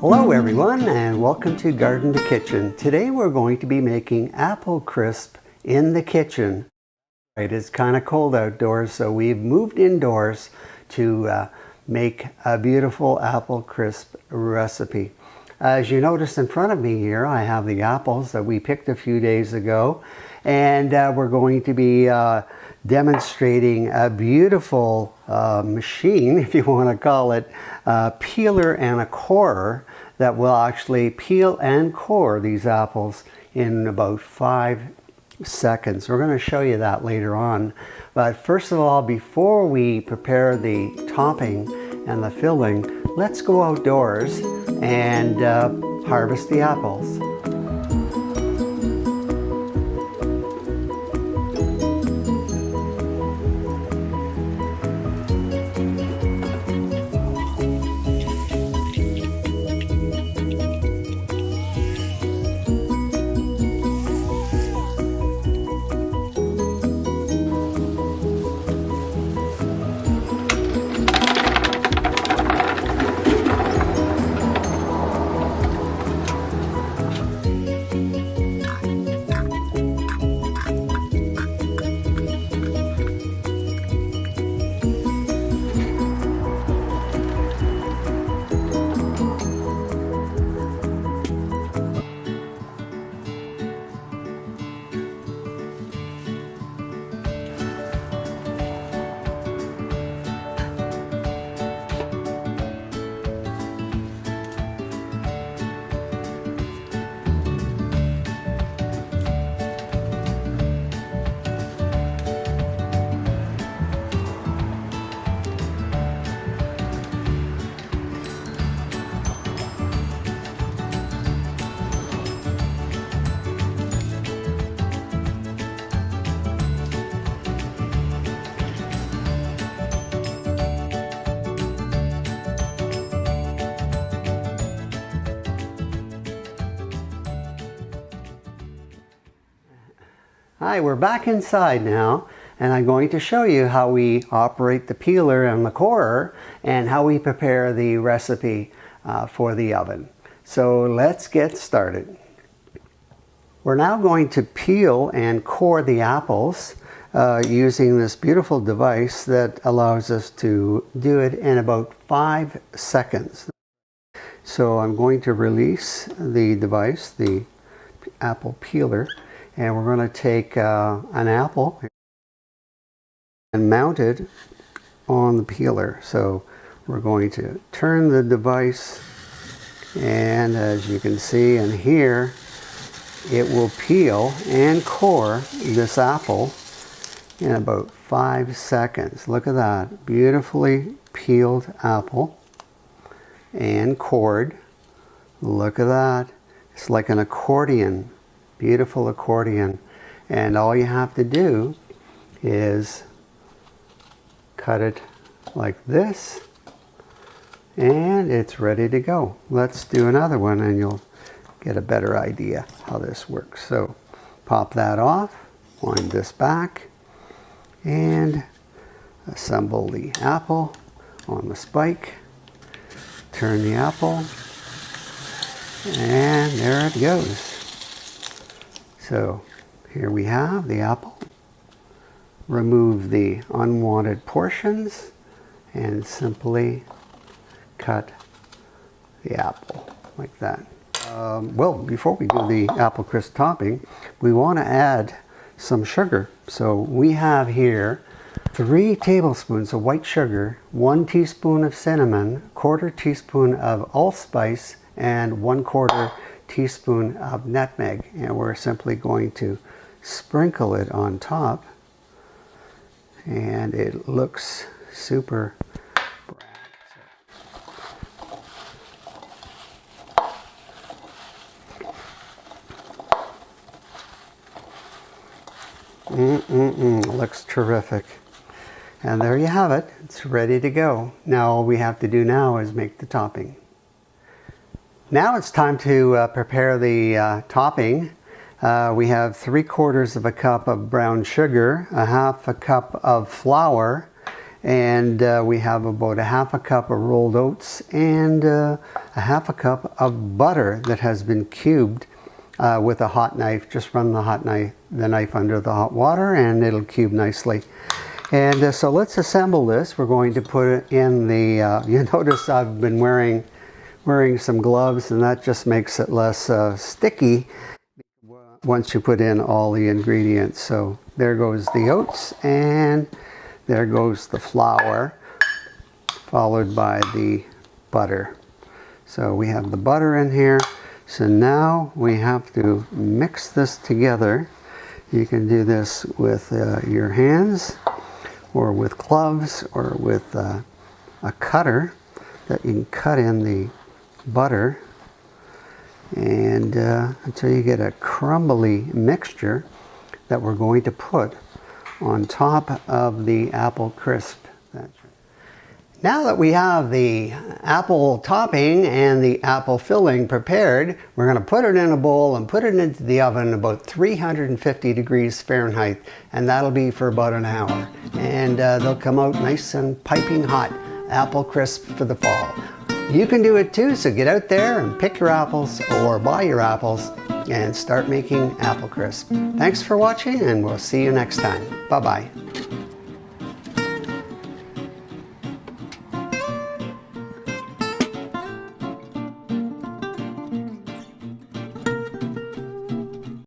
Hello everyone and welcome to Garden to Kitchen. Today we're going to be making apple crisp in the kitchen. It is kind of cold outdoors, so we've moved indoors to make a beautiful apple crisp recipe. As you notice in front of me here, I have the apples that we picked a few days ago, and we're going to be demonstrating a beautiful machine, if you want to call it, peeler and a corer that will actually peel and core these apples in about 5 seconds. We're going to show you that later on. But first of all, before we prepare the topping and the filling, let's go outdoors and harvest the apples. Hi, we're back inside now, and I'm going to show you how we operate the peeler and the corer and how we prepare the recipe for the oven. So let's get started. We're now going to peel and core the apples using this beautiful device that allows us to do it in about 5 seconds. So I'm going to release the device, the apple peeler, and we're going to take an apple and mount it on the peeler. So we're going to turn the device, and as you can see in here, it will peel and core this apple in about 5 seconds. Look at that, beautifully peeled apple and cored. Look at that, it's like an accordion. Beautiful accordion, and all you have to do is cut it like this and it's ready to go. Let's do another one and you'll get a better idea how this works. So pop that off, wind this back, and assemble the apple on the spike. Turn the apple, and there it goes. So here we have the apple. Remove the unwanted portions and simply cut the apple like that. Well, before we do the apple crisp topping, we want to add some sugar. So we have here 3 tablespoons of white sugar, 1 teaspoon of cinnamon, 1/4 teaspoon of allspice, and 1/4 teaspoon of nutmeg, and we're simply going to sprinkle it on top, and it looks super looks terrific. And there you have it, it's ready to go. Now all we have to do now is make the topping. Now it's time to prepare the topping. We have 3/4 of a cup of brown sugar, 1/2 cup of flour, And we have about a half a cup of rolled oats and a half a cup of butter that has been cubed with a hot knife. Just run the knife under the hot water and it'll cube nicely. And so let's assemble this. We're going to put it in the, you notice I've been wearing some gloves, and that just makes it less sticky once you put in all the ingredients. So there goes the oats, and there goes the flour, followed by the butter. So we have the butter in here. So now we have to mix this together. You can do this with your hands, or with gloves, or with a cutter that you can cut in the butter, and until you get a crumbly mixture that we're going to put on top of the apple crisp. Now that we have the apple topping and the apple filling prepared, we're going to put it in a bowl and put it into the oven about 350 degrees Fahrenheit, and that'll be for about an hour. And they'll come out nice and piping hot, apple crisp for the fall. You can do it too, so get out there and pick your apples or buy your apples and start making apple crisp. Thanks for watching, and we'll see you next time. Bye-bye.